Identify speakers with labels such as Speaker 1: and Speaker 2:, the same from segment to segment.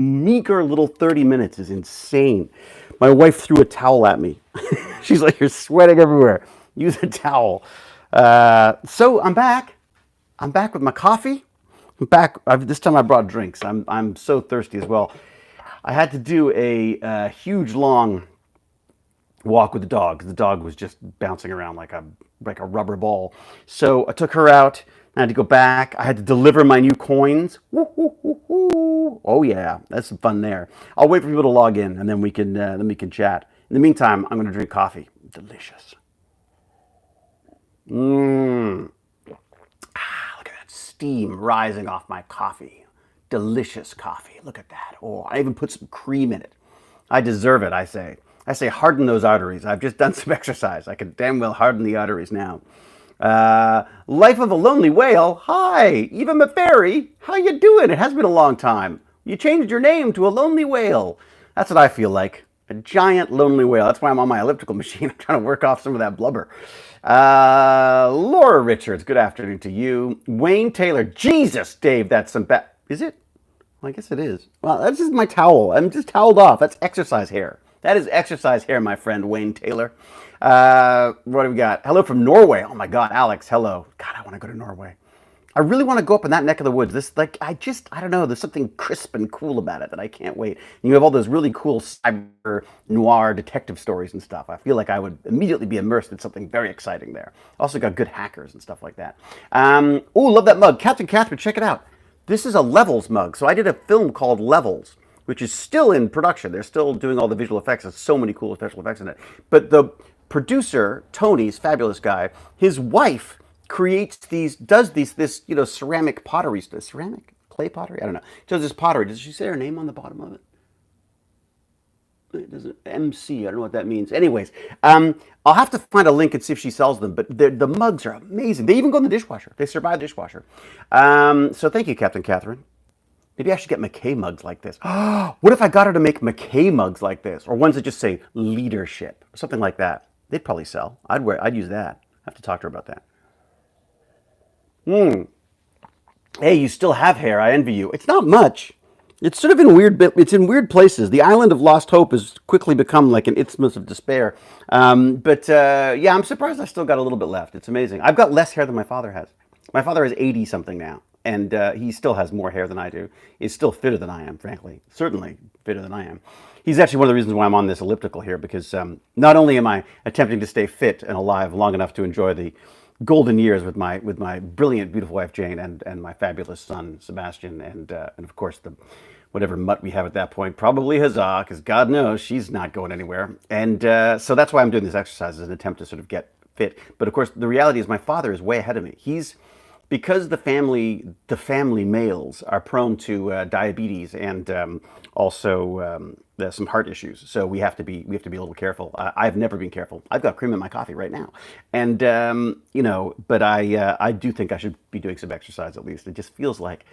Speaker 1: meager little 30 minutes is insane. My wife threw a towel at me. She's like, "You're sweating everywhere. Use a towel." So I'm back. I'm back with my coffee. I'm back. This time I brought drinks. I'm so thirsty as well. I had to do a huge long walk with the dog because the dog was just bouncing around like a rubber ball. So I took her out. I had to go back. I had to deliver my new coins. Woo, woo, woo, woo. Oh yeah, that's some fun there. I'll wait for people to log in and then we can chat. In the meantime, I'm going to drink coffee. Delicious. Mmm. Look at that steam rising off my coffee. Delicious coffee. Look at that. Oh, I even put some cream in it. I deserve it, I say. I say harden those arteries. I've just done some exercise. I can damn well harden the arteries now. Life of a Lonely Whale. Hi, Eva Maferi. How you doing? It has been a long time. You changed your name to a lonely whale. That's what I feel like. A giant lonely whale. That's why I'm on my elliptical machine. I'm trying to work off some of that blubber. Laura Richards, good afternoon to you. Wayne Taylor. Jesus, Dave, that's some bad. Is it? Well, I guess it is. Well, that's just my towel. I'm just toweled off. That's exercise hair. That is exercise hair, my friend Wayne Taylor. What do we got? Hello from Norway. Oh my God, Alex, hello. God, I want to go to Norway. I really want to go up in that neck of the woods. I don't know. There's something crisp and cool about it that I can't wait. And you have all those really cool cyber noir detective stories and stuff. I feel like I would immediately be immersed in something very exciting there. Also got good hackers and stuff like that. Oh, love that mug. Captain Catherine, check it out. This is a Levels mug. So I did a film called Levels, which is still in production. They're still doing all the visual effects. There's so many cool special effects in it. But the producer, Tony's fabulous guy, his wife does this ceramic pottery, ceramic clay pottery. I don't know. Does this pottery? Does she say her name on the bottom of it? It doesn't. MC. I don't know what that means. Anyways, I'll have to find a link and see if she sells them. But the mugs are amazing. They even go in the dishwasher. They survive the dishwasher. So thank you, Captain Catherine. Maybe I should get McKay mugs like this. What if I got her to make McKay mugs like this, or ones that just say leadership, or something like that? They'd probably sell. I'd use that. I have to talk to her about that. Hey, you still have hair. I envy you. It's not much. It's sort of in it's in weird places. The island of Lost Hope has quickly become like an isthmus of despair. But yeah, I'm surprised I still got a little bit left. It's amazing. I've got less hair than my father has. My father is 80 something now, and he still has more hair than I do. He's still fitter than I am, frankly. Certainly fitter than I am. He's actually one of the reasons why I'm on this elliptical here, because not only am I attempting to stay fit and alive long enough to enjoy the golden years with my brilliant, beautiful wife Jane and my fabulous son Sebastian, and of course the whatever mutt we have at that point, probably Huzzah, because God knows she's not going anywhere. And so that's why I'm doing this exercise as an attempt to sort of get fit. But of course, the reality is my father is way ahead of me. He's because the family males are prone to diabetes and also there's some heart issues. So we have to be a little careful. I've never been careful. I've got cream in my coffee right now, and but I do think I should be doing some exercise at least. It just feels like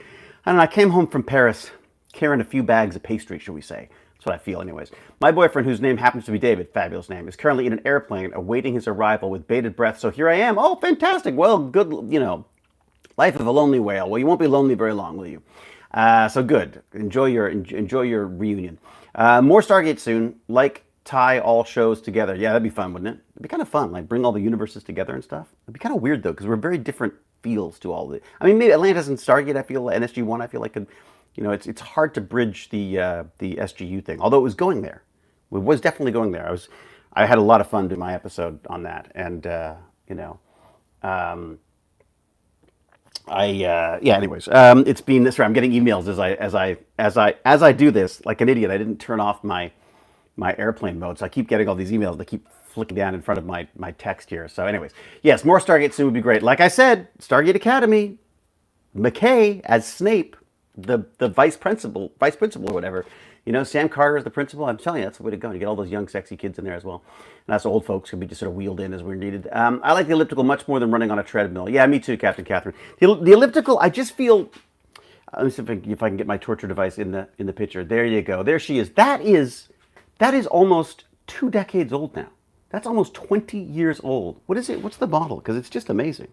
Speaker 1: I don't know. I came home from Paris carrying a few bags of pastry, shall we say. That's what I feel anyways. My boyfriend, whose name happens to be David, fabulous name, is currently in an airplane awaiting his arrival with bated breath. So here I am. Oh, fantastic. Well, good, life of a lonely whale. Well, you won't be lonely very long, will you? So good. Enjoy your reunion. More Stargate soon. Like tie all shows together. Yeah, that'd be fun, wouldn't it? It'd be kind of fun. Like bring all the universes together and stuff. It'd be kind of weird though, because we're very different feels to all the. I mean, maybe Atlantis and Stargate. I feel NSG1. I feel like could, it's hard to bridge the SGU thing. Although it was going there, it was definitely going there. I had a lot of fun doing my episode on that, and um, yeah. Anyways, it's been sorry. I'm getting emails as I do this like an idiot. I didn't turn off my airplane mode, so I keep getting all these emails. They keep flicking down in front of my text here. So, anyways, yes, more Stargate soon would be great. Like I said, Stargate Academy, McKay as Snape, the vice principal or whatever. Sam Carter is the principal. I'm telling you, that's the way to go. You get all those young, sexy kids in there as well. And that's old folks who can be just sort of wheeled in as we're needed. I like the elliptical much more than running on a treadmill. Yeah, me too, Captain Catherine. The elliptical, I just feel. Let me see if I can get my torture device in the picture. There you go. There she is. That is almost 2 decades old now. That's almost 20 years old. What is it? What's the model? Because it's just amazing.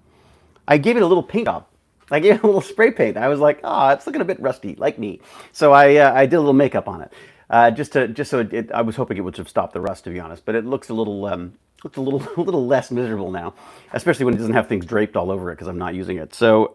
Speaker 1: I gave it a little paint job. I gave it a little spray paint. I was like, oh, it's looking a bit rusty, like me. So I did a little makeup on it, just so I was hoping it would have stopped the rust, to be honest. But it looks a little a little less miserable now, especially when it doesn't have things draped all over it because I'm not using it. So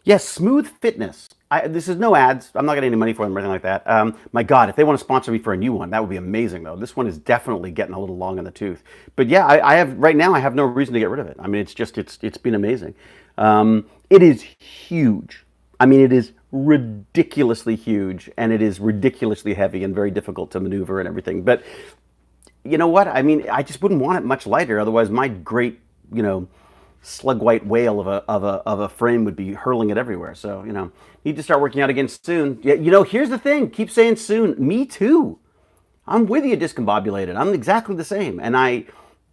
Speaker 1: yes, Smooth Fitness. This is no ads. I'm not getting any money for them or anything like that. My God, if they want to sponsor me for a new one, that would be amazing, though. This one is definitely getting a little long in the tooth. But yeah, I have right now. I have no reason to get rid of it. I mean, it's been amazing. It is huge. I mean, it is ridiculously huge, and it is ridiculously heavy and very difficult to maneuver and everything. But you know what? I mean, I just wouldn't want it much lighter. Otherwise, my great, slug white whale of a frame would be hurling it everywhere. So, need to start working out again soon. Yeah, here's the thing. Keep saying soon. Me too. I'm with you, discombobulated. I'm exactly the same. And I'm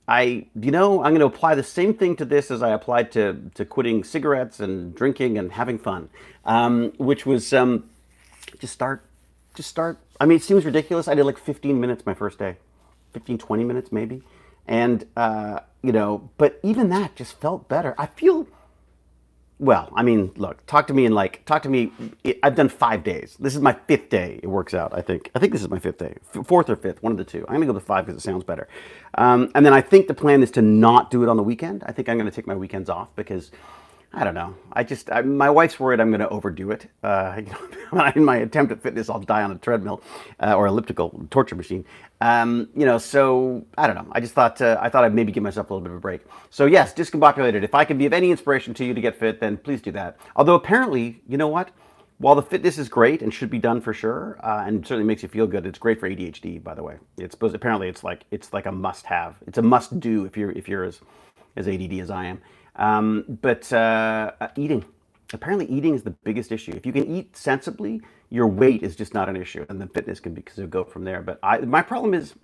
Speaker 1: going to apply the same thing to this as I applied to quitting cigarettes and drinking and having fun, which was just start, just start. I mean, it seems ridiculous. I did like 15 minutes my first day, 15, 20 minutes maybe. And, but even that just felt better. I feel, well, I mean, look, talk to me. I've done 5 days. This is my fifth day. It works out, I think. I think this is my fifth day, fourth or fifth, one of the two. I'm going to go with five because it sounds better. And then I think the plan is to not do it on the weekend. I think I'm going to take my weekends off because I don't know. My wife's worried I'm going to overdo it. In my attempt at fitness, I'll die on a treadmill or elliptical torture machine. So I don't know. I thought I'd maybe give myself a little bit of a break. So yes, discombobulated. If I can be of any inspiration to you to get fit, then please do that. Although apparently, you know what? While the fitness is great and should be done for sure, and certainly makes you feel good, it's great for ADHD. By the way, apparently it's like a must-have. It's a must-do if you're as ADD as I am. But eating. Apparently, eating is the biggest issue. If you can eat sensibly, your weight is just not an issue, and then fitness can go from there. But my problem is,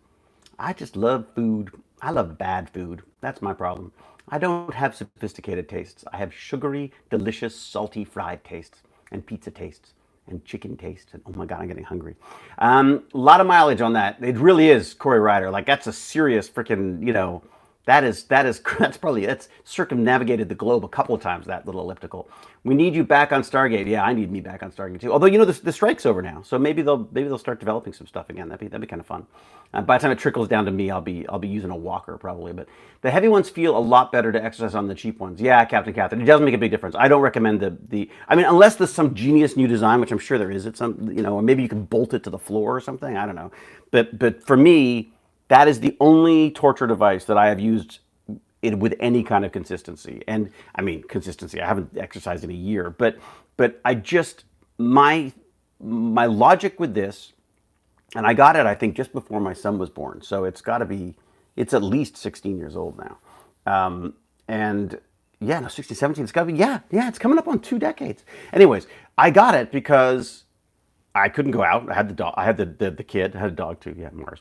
Speaker 1: I just love food. I love bad food. That's my problem. I don't have sophisticated tastes. I have sugary, delicious, salty, fried tastes, and pizza tastes, and chicken tastes. And oh my God, I'm getting hungry. A lot of mileage on that. It really is, Corey Ryder. Like that's a serious freaking, that's circumnavigated the globe a couple of times, that little elliptical. We need you back on Stargate. Yeah, I need me back on Stargate too. Although the strike's over now, so maybe they'll start developing some stuff again. That'd be kind of fun. By the time it trickles down to me, I'll be using a walker probably. But the heavy ones feel a lot better to exercise on the cheap ones. Yeah, Captain Catherine, it does make a big difference. I don't recommend the. I mean, unless there's some genius new design, which I'm sure there is. It's some or maybe you can bolt it to the floor or something. I don't know. But for me, that is the only torture device that I have used it with any kind of consistency. And I mean, consistency, I haven't exercised in a year, but I just, my logic with this, and I got it, I think, just before my son was born. So it's at least 16 years old now. And yeah, no, 16, 17, it's got to be, yeah, it's coming up on 2 decades. Anyways, I got it because I couldn't go out. I had the dog. I had the kid. I had a dog too. Yeah, Mars.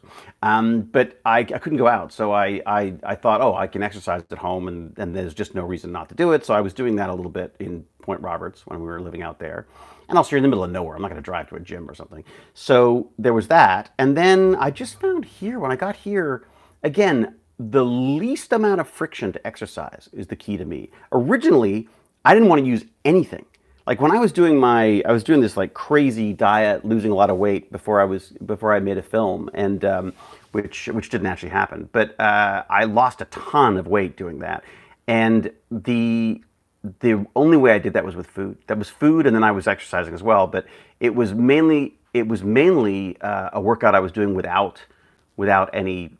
Speaker 1: But I couldn't go out. So I thought, oh, I can exercise at home, and there's just no reason not to do it. So I was doing that a little bit in Point Roberts when we were living out there. And also, you're in the middle of nowhere. I'm not going to drive to a gym or something. So there was that. And then I just found here, when I got here, again, the least amount of friction to exercise is the key to me. Originally, I didn't want to use anything. Like when I was doing this like crazy diet, losing a lot of weight before I made a film, and which didn't actually happen. But I lost a ton of weight doing that, and the only way I did that was with food. That was food, and then I was exercising as well. But it was mainly a workout I was doing without any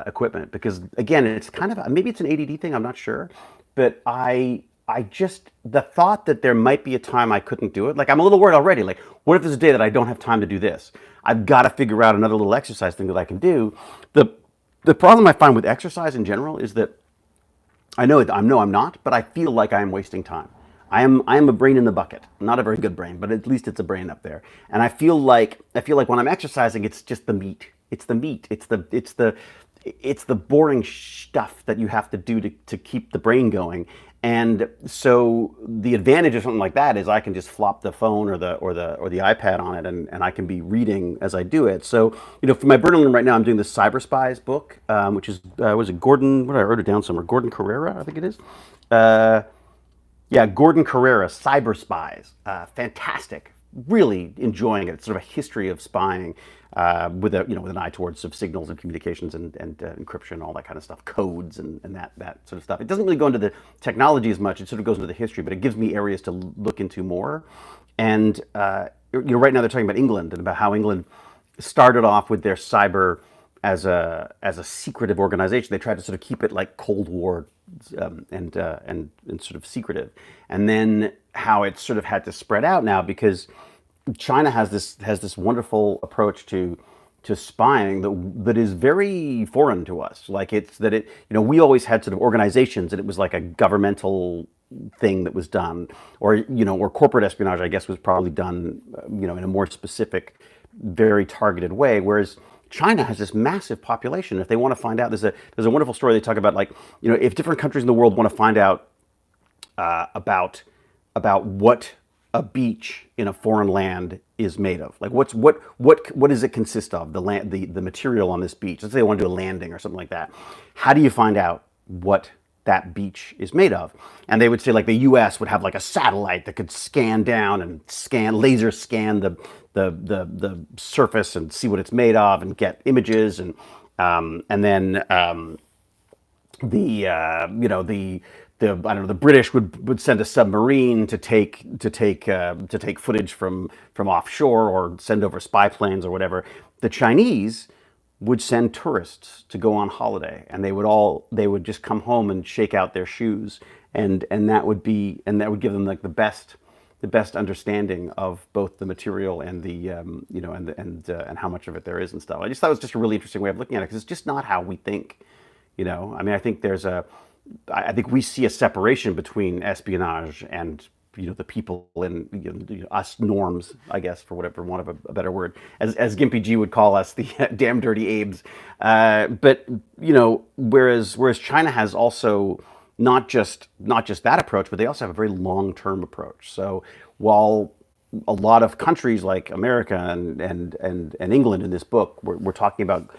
Speaker 1: equipment, because again, it's kind of, maybe it's an ADD thing. I'm not sure, but the thought that there might be a time I couldn't do it, like I'm a little worried already. Like, what if there's a day that I don't have time to do this? I've got to figure out another little exercise thing that I can do. The problem I find with exercise in general is that I know I'm not, but I feel like I am wasting time. I am a brain in the bucket, not a very good brain, but at least it's a brain up there. And I feel like when I'm exercising, it's just the meat. It's the meat. It's the boring stuff that you have to do to keep the brain going. And so the advantage of something like that is I can just flop the phone or the iPad on it, and I can be reading as I do it. So for my burning room right now, I'm doing the Cyber Spies book, which is was it Gordon? What, I wrote it down somewhere. Gordon Carrera, I think it is. Yeah, Gordon Carrera, Cyber Spies, fantastic. Really enjoying it. It's sort of a history of spying with a with an eye towards sort of signals and communications and encryption, all that kind of stuff, codes and that sort of stuff. It doesn't really go into the technology as much. It sort of goes into the history, but it gives me areas to look into more. And right now they're talking about England and about how England started off with their cyber as a secretive organization. They tried to sort of keep it like Cold War and sort of secretive, and then how it sort of had to spread out now because China has this wonderful approach to spying that is very foreign to us. Like it's that it we always had sort of organizations and it was like a governmental thing that was done, or corporate espionage, I guess, was probably done in a more specific, very targeted way. Whereas China has this massive population. If they want to find out, there's a wonderful story they talk about, like if different countries in the world want to find out about what a beach in a foreign land is made of. Like what does it consist of? The land, the material on this beach. Let's say they want to do a landing or something like that. How do you find out what that beach is made of? And they would say like the U.S. would have like a satellite that could scan down and laser scan the surface and see what it's made of and get images and then the I don't know, the British would send a submarine to take footage from offshore or send over spy planes or whatever. The Chinese would send tourists to go on holiday, and they would just come home and shake out their shoes, and that would give them like the best understanding of both the material and the and how much of it there is and stuff. I just thought it was just a really interesting way of looking at it because it's just not how we think. I mean, I think we see a separation between espionage and the people and us norms, I guess, for whatever want of a better word, as Gimpy G would call us, the damn dirty Abes. But whereas China has also not just that approach, but they also have a very long term approach. So while a lot of countries like America and England in this book, we're talking about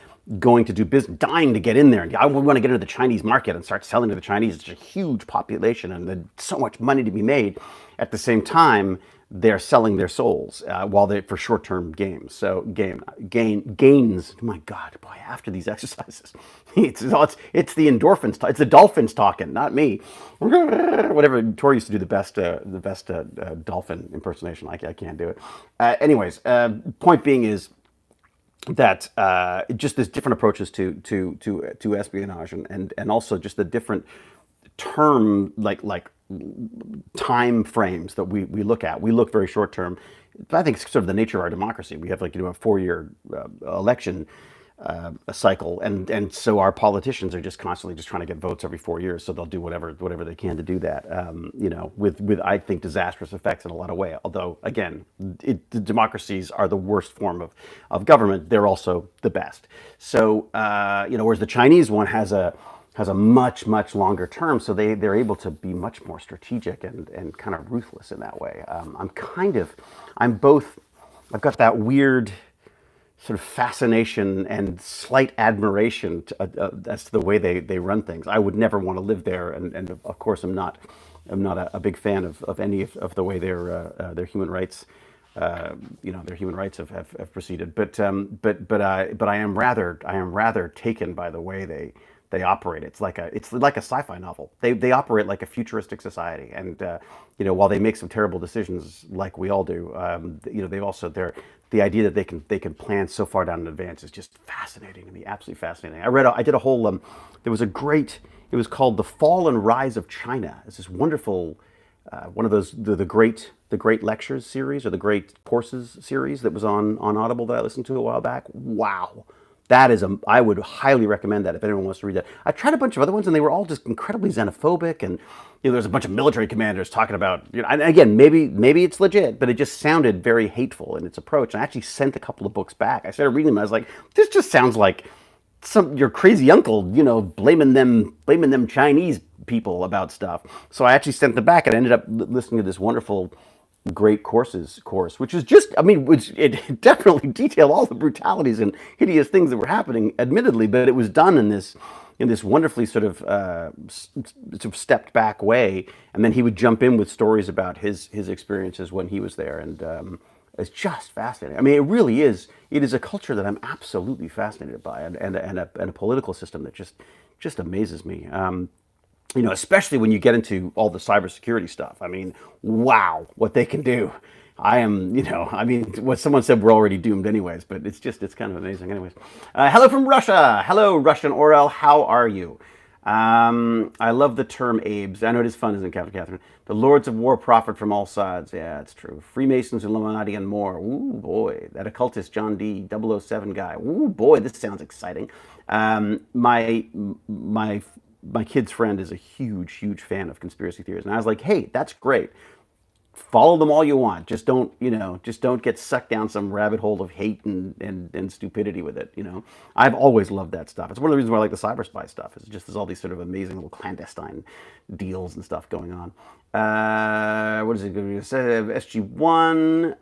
Speaker 1: going to do business, dying to get in there. And I want to get into the Chinese market and start selling to the Chinese. It's a huge population and there's so much money to be made. At the same time, they're selling their souls while they for short-term games. So gains. Oh my God, boy! After these exercises, it's the endorphins. It's the dolphins talking, not me. Whatever. Tori used to do the best dolphin impersonation. I can't do it. Anyways, point being is that just there's different approaches to espionage and also just the different term like time frames that we look at. We look very short term. I think it's sort of the nature of our democracy. We have like a 4-year election cycle, and so our politicians are just constantly just trying to get votes every 4 years. So they'll do whatever they can to do that. With I think disastrous effects in a lot of ways. Although again, the democracies are the worst form of government. They're also the best. So whereas the Chinese one has a much longer term, so they're able to be much more strategic and kind of ruthless in that way. I've got that weird sort of fascination and slight admiration as to the way they run things. I would never want to live there, and of course I'm not a big fan of any of the way their human rights their human rights have proceeded. But I am rather taken by the way they operate. It's like a sci-fi novel. They operate like a futuristic society, and while they make some terrible decisions, like we all do, they've also the idea that they can plan so far down in advance is just fascinating to me. Absolutely fascinating. I did a whole there was a great. It was called The Fall and Rise of China. It's this wonderful one of those the great lectures series or the great courses series that was on Audible that I listened to a while back. Wow. I would highly recommend that if anyone wants to read that. I tried a bunch of other ones and they were all just incredibly xenophobic, and there's a bunch of military commanders talking about, and again, maybe it's legit, but it just sounded very hateful in its approach. And I actually sent a couple of books back. I started reading them and I was like, this just sounds like your crazy uncle, blaming them Chinese people about stuff. So I actually sent them back and I ended up listening to this wonderful great course, which is just, I mean, it definitely detailed all the brutalities and hideous things that were happening, admittedly, but it was done in this in this wonderfully sort of stepped back way, and then he would jump in with stories about his experiences when he was there, and it's just fascinating. I mean, it really is. It is a culture that I'm absolutely fascinated by, and a political system that just amazes me. Especially when you get into all the cybersecurity stuff. I mean, wow, what they can do. I mean, what someone said, we're already doomed anyways, but it's kind of amazing anyways. Hello from Russia. Hello, Russian Orel. How are you? I love the term Abes. I know it is fun, isn't it, Captain Catherine? The Lords of War profit from all sides. Yeah, it's true. Freemasons, Illuminati, and more. Ooh, boy. That occultist John D. 007 guy. Ooh, boy, this sounds exciting. My kid's friend is a huge fan of conspiracy theories, and I was like, hey, that's great. Follow them all you want. Just don't get sucked down some rabbit hole of hate and stupidity with it. I've always loved that stuff. It's one of the reasons why I like the cyber spy stuff. It's just there's all these sort of amazing little clandestine deals and stuff going on. What is it going to say? SG1,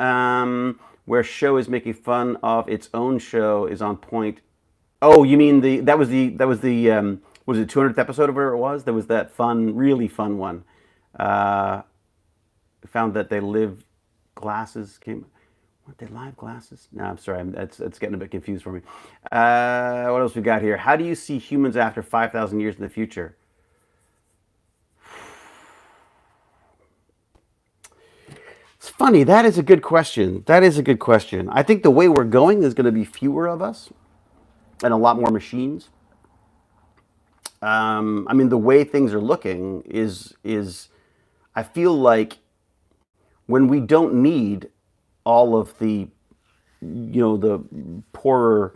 Speaker 1: where show is making fun of its own show is on point. Oh, you mean that was the was it 200th episode of where it was? There was that really fun one. Found that they live glasses came. What, they live glasses? No, I'm sorry. It's getting a bit confused for me. What else we got here? How do you see humans after 5,000 years in the future? It's funny. That is a good question. I think the way we're going is going to be fewer of us and a lot more machines. I mean, the way things are looking is I feel like when we don't need all of the poorer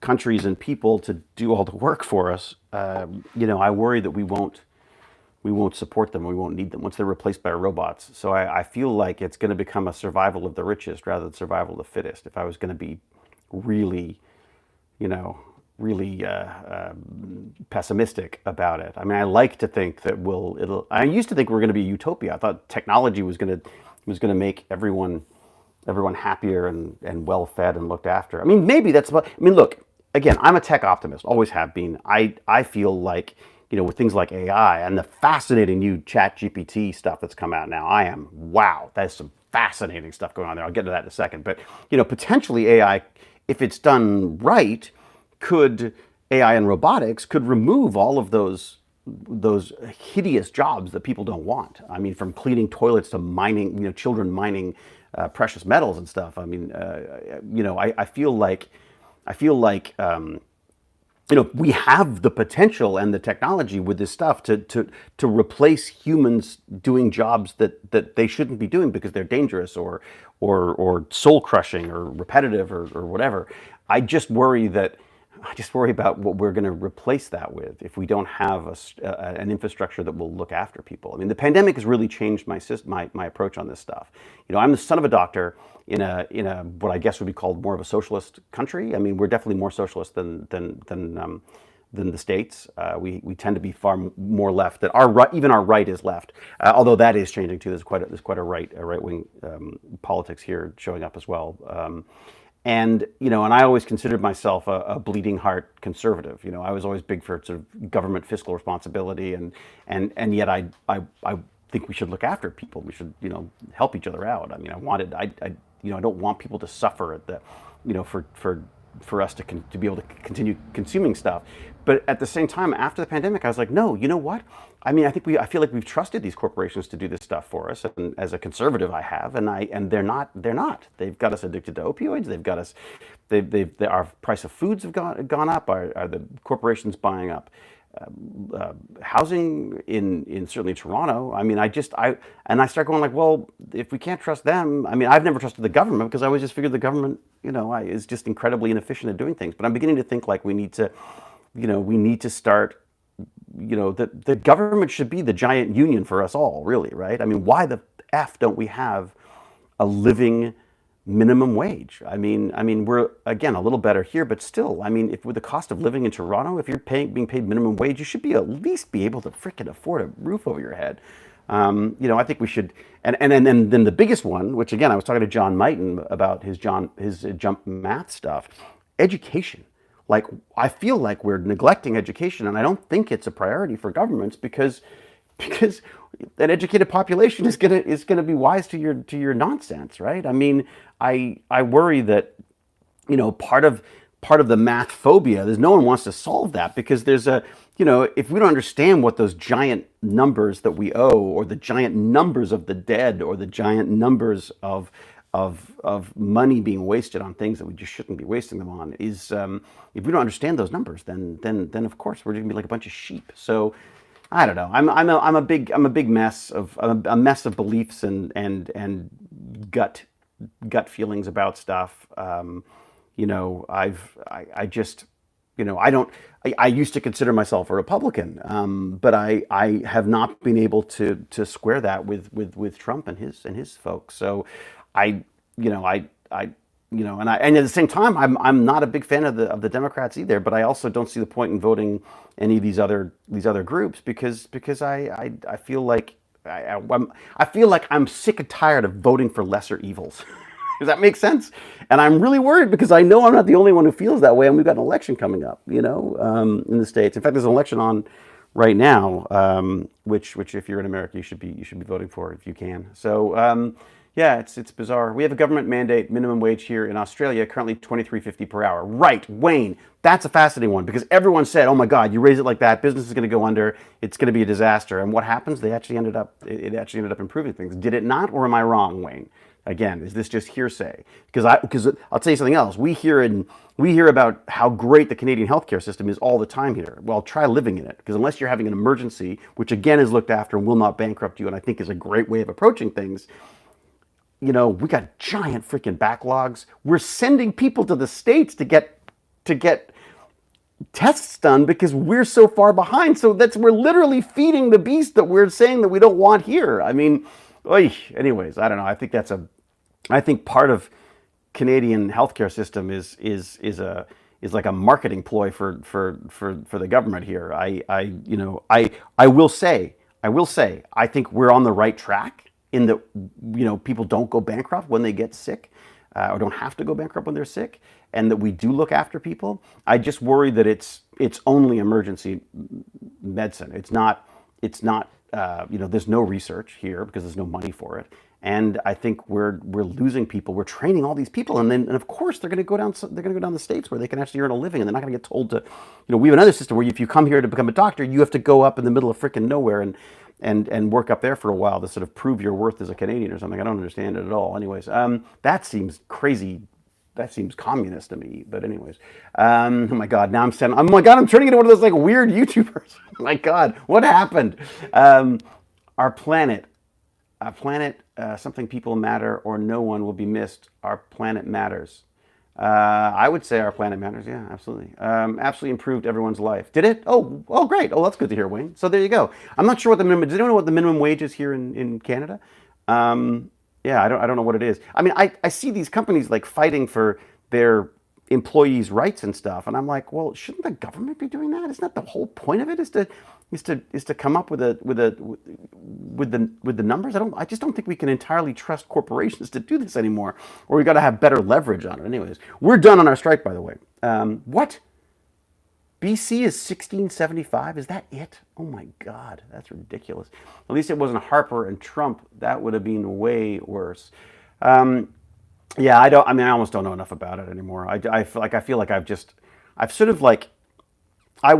Speaker 1: countries and people to do all the work for us, I worry that we won't support them. We won't need them once they're replaced by robots. So I feel like it's going to become a survival of the richest rather than survival of the fittest. If I was going to be really, really pessimistic about it. I mean, I like to think that I used to think we were going to be a utopia. I thought technology was going to make everyone happier and well fed and looked after. I mean, maybe that's about. I mean, look, again, I'm a tech optimist, always have been. I feel like with things like AI and the fascinating new Chat GPT stuff that's come out now, wow, that's some fascinating stuff going on there. I'll get to that in a second. But potentially AI, if it's done right, AI and robotics could remove all of those hideous jobs that people don't want. I mean, from cleaning toilets to mining, children mining precious metals and stuff. I mean, I feel like we have the potential and the technology with this stuff to replace humans doing jobs that they shouldn't be doing because they're dangerous or soul crushing or repetitive or whatever. I just worry about what we're going to replace that with if we don't have an infrastructure that will look after people. I mean, the pandemic has really changed my approach on this stuff. I'm the son of a doctor in a what I guess would be called more of a socialist country. I mean, we're definitely more socialist than the States. We tend to be far more left. That even our right is left, although that is changing too. There's quite a right wing politics here showing up as well. And I always considered myself a bleeding heart conservative. I was always big for sort of government fiscal responsibility, and yet I think we should look after people. We should help each other out. I mean, I don't want people to suffer at for us to be able to continue consuming stuff. But at the same time, after the pandemic, I was like, no, you know what? I mean, I feel like we've trusted these corporations to do this stuff for us, and as a conservative, I have, and they're not. They've got us addicted to opioids. They've got us. Our price of foods have gone up. Are the corporations buying up housing in certainly Toronto? I mean, I start going like, well, if we can't trust them, I mean, I've never trusted the government because I always just figured the government, is just incredibly inefficient at doing things. But I'm beginning to think like we need to start. The government should be the giant union for us all, really, right? I mean, why the F don't we have a living minimum wage? I mean, we're again a little better here, but still, I mean, if with the cost of living in Toronto, if you're being paid minimum wage, you should at least be able to freaking afford a roof over your head. I think we should, and then the biggest one, which again, I was talking to John Mighton about his jump math stuff, education. like I feel like we're neglecting education, and I don't think it's a priority for governments because an educated population is gonna be wise to your nonsense, right? I mean, I worry that part of the math phobia. There's no one wants to solve that because there's a if we don't understand what those giant numbers that we owe, or the giant numbers of the dead, or the giant numbers of money being wasted on things that we just shouldn't be wasting them on, is if we don't understand those numbers, then of course we're going to be like a bunch of sheep. So I don't know. I'm a big mess of a mess of beliefs and gut feelings about stuff. I just, I don't, I used to consider myself a Republican, but I have not been able to square that with Trump and his folks. So I, I, and at the same time, I'm not a big fan of the Democrats either. But I also don't see the point in voting any of these other groups because I feel like I feel like I'm sick and tired of voting for lesser evils. Does that make sense? And I'm really worried because I know I'm not the only one who feels that way, and we've got an election coming up, in the States. In fact, there's an election on right now, which if you're in America, you should be voting for if you can. So yeah, it's bizarre. We have a government mandate minimum wage here in Australia, currently $23.50 per hour. Right, Wayne. That's a fascinating one because everyone said, "Oh my God, you raise it like that, business is going to go under. It's going to be a disaster." And what happens? It actually ended up improving things. Did it not, or am I wrong, Wayne? Again, is this just hearsay? Because I'll tell you something else. We hear about how great the Canadian healthcare system is all the time here. Well, try living in it, because unless you're having an emergency, which again is looked after and will not bankrupt you, and I think is a great way of approaching things. We got giant freaking backlogs. We're sending people to the States to get tests done because we're so far behind. So we're literally feeding the beast that we're saying that we don't want here. I mean, anyways, I don't know. I think part of Canadian healthcare system is like a marketing ploy for the government here. I will say, I think we're on the right track in that people don't go bankrupt when they get sick, or don't have to go bankrupt when they're sick, and that we do look after people. I just worry that it's only emergency medicine. It's not. There's no research here because there's no money for it, and I think we're losing people. We're training all these people, and of course they're going to go down. They're going to go down the States where they can actually earn a living, and they're not going to get told to. We have another system where if you come here to become a doctor, you have to go up in the middle of frickin' nowhere and work up there for a while to sort of prove your worth as a Canadian or something. I don't understand it at all. Anyways, that seems crazy. That seems communist to me. But anyways, oh my God, now I'm turning into one of those like weird YouTubers. Oh my God, what happened? Our planet, something people matter or no one will be missed. Our planet matters. I would say our planet matters. Yeah, absolutely. Absolutely improved everyone's life. Did it? Oh, great. Oh, that's good to hear, Wayne. So there you go. I'm not sure what the minimum. Does anyone know what the minimum wage is here in Canada? Yeah, I don't know what it is. I mean, I see these companies like fighting for their employees' rights and stuff, and I'm like, well, shouldn't the government be doing that? Isn't that the whole point of it? Is to come up with the numbers? I just don't think we can entirely trust corporations to do this anymore, or we got to have better leverage on it. Anyways, we're done on our strike, by the way. What? BC is 1675. Is that it? Oh my God, that's ridiculous. At least it wasn't Harper and Trump. That would have been way worse. Yeah, I don't. I mean, I almost don't know enough about it anymore. I feel like I've sort of like, I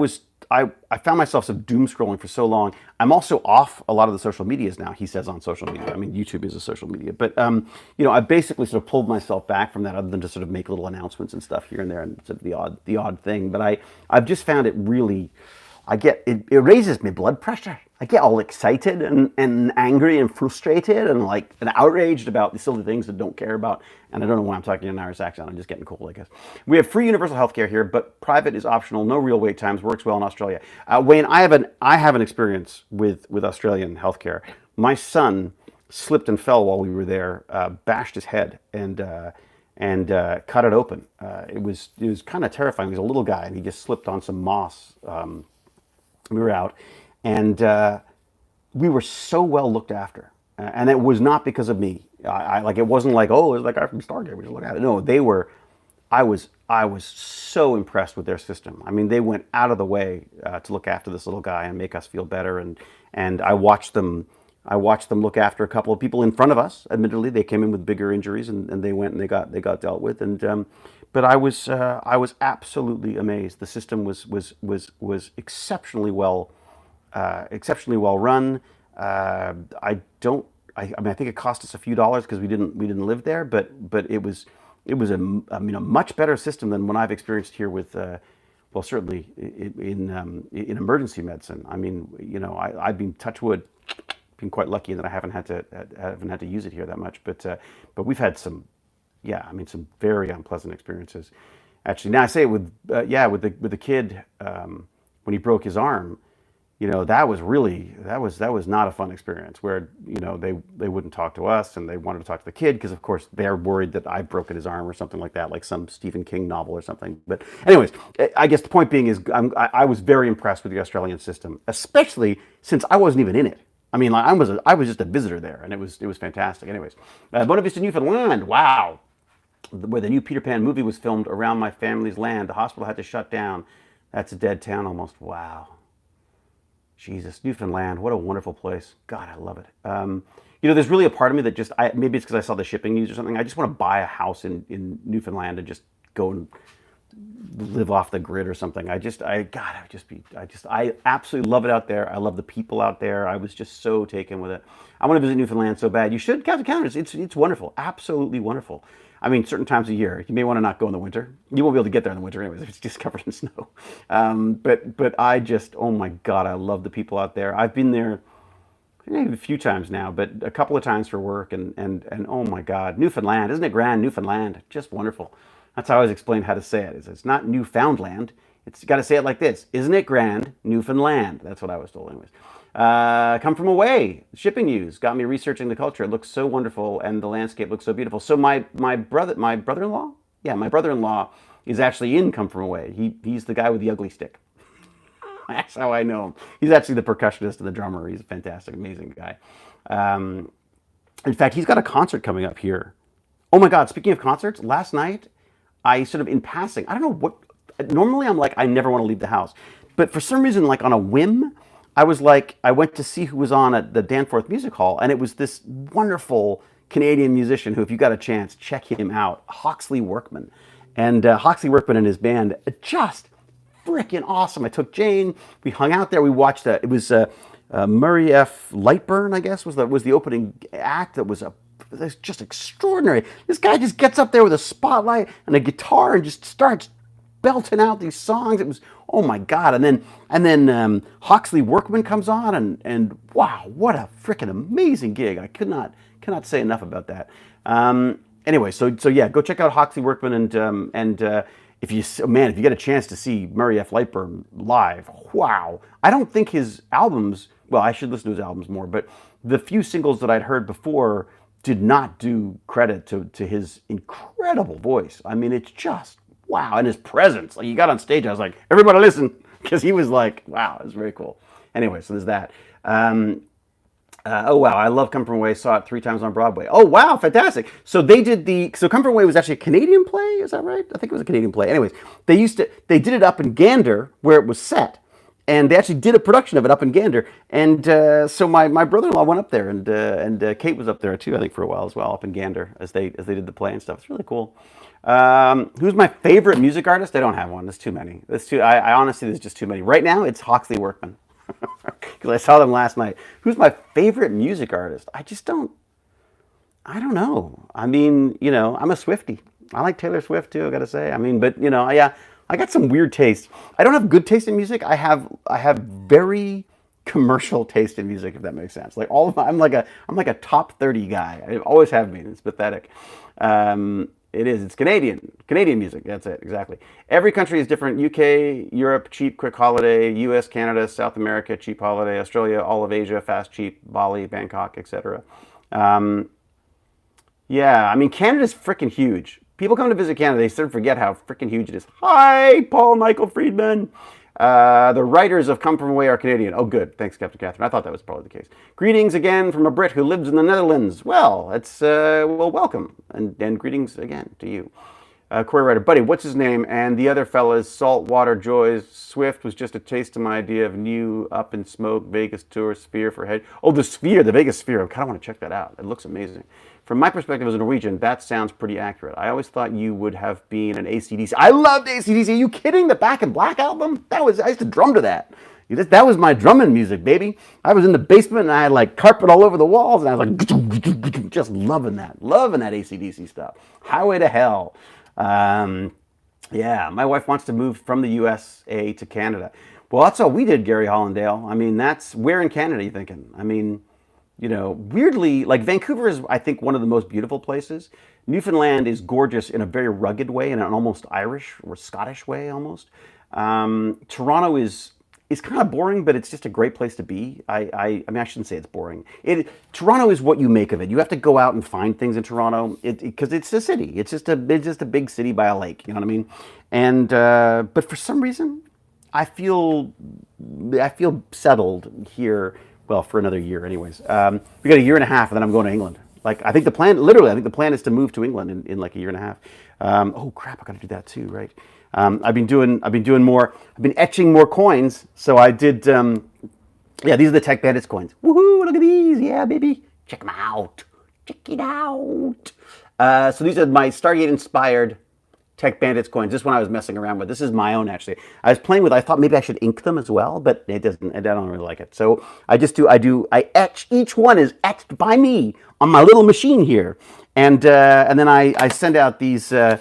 Speaker 1: found myself sort of doom scrolling for so long. I'm also off a lot of the social medias now. He says on social media. I mean, YouTube is a social media, but I basically sort of pulled myself back from that, other than to sort of make little announcements and stuff here and there, and sort of the odd thing. But I've just found it really. It raises my blood pressure. I get all excited and angry and frustrated and outraged about the silly things that don't care about. And I don't know why I'm talking in an Irish accent. I'm just getting cold, I guess. We have free universal healthcare here, but private is optional. No real wait times. Works well in Australia. Wayne, I have an experience with Australian healthcare. My son slipped and fell while we were there, bashed his head and cut it open. It was kind of terrifying. He was a little guy and he just slipped on some moss. We were out, and we were so well looked after, and it was not because of me. It wasn't like, oh, it's like I'm from Stargate. We just look at it. No, they were. I I was so impressed with their system. I mean, they went out of the way to look after this little guy and make us feel better. And I watched them look after a couple of people in front of us. Admittedly, they came in with bigger injuries, and they went and they got dealt with. And but I was absolutely amazed. The system was exceptionally well run. I don't. I mean, I think it cost us a few dollars because we didn't live there, but it was a much better system than what I've experienced here with well, certainly in emergency medicine. I mean, I've been, touch wood, been quite lucky that I haven't had to use it here that much. But we've had some, yeah, I mean, some very unpleasant experiences. Actually, now I say it with with the kid when he broke his arm. That was not a fun experience where, they wouldn't talk to us and they wanted to talk to the kid because, of course, they're worried that I've broken his arm or something like that, like some Stephen King novel or something. But anyways, I guess the point being is I was very impressed with the Australian system, especially since I wasn't even in it. I mean, like, I was just a visitor there, and it was fantastic. Anyways, Buena Vista, Newfoundland. Wow, where the new Peter Pan movie was filmed around my family's land. The hospital had to shut down. That's a dead town almost. Wow. Jesus, Newfoundland, what a wonderful place. God, I love it. There's really a part of me that just, maybe it's because I saw the shipping news or something. I just want to buy a house in Newfoundland and just go and live off the grid or something. I absolutely love it out there. I love the people out there. I was just so taken with it. I want to visit Newfoundland so bad. You should, Captain Counters. It's wonderful. Absolutely wonderful. I mean, certain times of year, you may want to not go in the winter. You won't be able to get there in the winter anyways if it's just covered in snow. But I just, oh my God, I love the people out there. I've been there maybe a few times now, but a couple of times for work, and oh my God, Newfoundland, isn't it grand? Newfoundland, just wonderful. That's how I always explain how to say it. It's not Newfoundland. You got to say it like this. Isn't it grand? Newfoundland. That's what I was told anyways. Come from away. Shipping news got me researching the culture. It looks so wonderful, and the landscape looks so beautiful. So my brother-in-law, my brother-in-law is actually in Come From Away. He's the guy with the ugly stick. That's how I know him. He's actually the percussionist and the drummer. He's a fantastic, amazing guy. In fact, he's got a concert coming up here. Oh my God! Speaking of concerts, last night I sort of in passing. I don't know what. Normally I'm like I never want to leave the house, but for some reason, like on a whim, I went to see who was on at the Danforth Music Hall, and it was this wonderful Canadian musician who, if you got a chance, check him out, Hawkley Workman. And Hawkley Workman and his band, just freaking awesome. I took Jane, we hung out there, we watched it was Murray F. Lightburn, I guess, was the opening act. It was just extraordinary. This guy just gets up there with a spotlight and a guitar and just starts belting out these songs. It was, oh my God. And then Hawkley Workman comes on, and wow, what a freaking amazing gig. I cannot say enough about that. Anyway, so yeah, go check out Hawkley Workman, and if you get a chance to see Murray F. Lightburn live, wow. I don't think his albums, well, I should listen to his albums more, but the few singles that I'd heard before did not do credit to his incredible voice. I mean, it's just, wow, and his presence. Like, he got on stage, I was like, everybody listen, because he was like, wow, it was very cool. Anyway, so there's that. Oh wow, I love Come From Away. Saw it 3 times on Broadway. Oh wow, fantastic. So Come From Away was actually a Canadian play. Is that right? I think it was a Canadian play. Anyways, they did it up in Gander where it was set, and they actually did a production of it up in Gander. And so my brother-in-law went up there, and Kate was up there too, I think, for a while as well, up in Gander as they did the play and stuff. It's really cool. Who's my favorite music artist? I don't have one. There's too many. I honestly, there's just too many. Right now, it's Hawkley Workman. Because I saw them last night. Who's my favorite music artist? I don't know. I mean, I'm a Swiftie. I like Taylor Swift too, I gotta say. I mean, but yeah, I got some weird taste. I don't have good taste in music. I have very commercial taste in music, if that makes sense. Like I'm like a top 30 guy. I always have been. It's pathetic. It is. It's Canadian music. That's it. Exactly. Every country is different. UK, Europe, cheap, quick holiday. US, Canada, South America, cheap holiday. Australia, all of Asia, fast, cheap. Bali, Bangkok, etc. Yeah, I mean, Canada's freaking huge. People come to visit Canada, they sort of forget how freaking huge it is. Hi, Paul Michael Friedman. The writers of Come From Away are Canadian. Oh, good. Thanks, Captain Catherine. I thought that was probably the case. Greetings again from a Brit who lives in the Netherlands. Well, it's welcome, and greetings again to you. Query writer, buddy, what's his name? And the other fellas, Saltwater Joys, Swift was just a taste of my idea of new up in smoke Vegas tour Sphere for head. Oh, the Sphere, the Vegas Sphere. I kind of want to check that out. It looks amazing. From my perspective as a Norwegian, that sounds pretty accurate. I always thought you would have been an AC/DC. I loved AC/DC. Are you kidding? The Back in Black album? I used to drum to that. That was my drumming music, baby. I was in the basement and I had like carpet all over the walls and I was like just loving that AC/DC stuff. Highway to Hell. Yeah, my wife wants to move from the USA to Canada. Well, that's all we did, Gary Hollindale. I mean, where in Canada are you thinking? I mean, weirdly, like Vancouver is, I think, one of the most beautiful places. Newfoundland is gorgeous in a very rugged way, in an almost Irish or Scottish way, almost. Toronto is kind of boring, but it's just a great place to be. I mean, I shouldn't say it's boring. Toronto is what you make of it. You have to go out and find things in Toronto because it's a city. It's just a big city by a lake. You know what I mean? And but for some reason, I feel settled here. Well, for another year, anyways. We got a year and a half, and then I'm going to England. Like I think the plan is to move to England in like a year and a half. Oh crap! I got to do that too, right? I've been more. I've been etching more coins. So I did. Yeah, these are the TechBandits coins. Woohoo! Look at these. Yeah, baby. Check them out. Check it out. So these are my Stargate inspired TechBandits coins. This one I was messing around with. This is my own actually. I was playing with. I thought maybe I should ink them as well, but it doesn't. I don't really like it. So I etch. Each one is etched by me on my little machine here. And then I send out these, I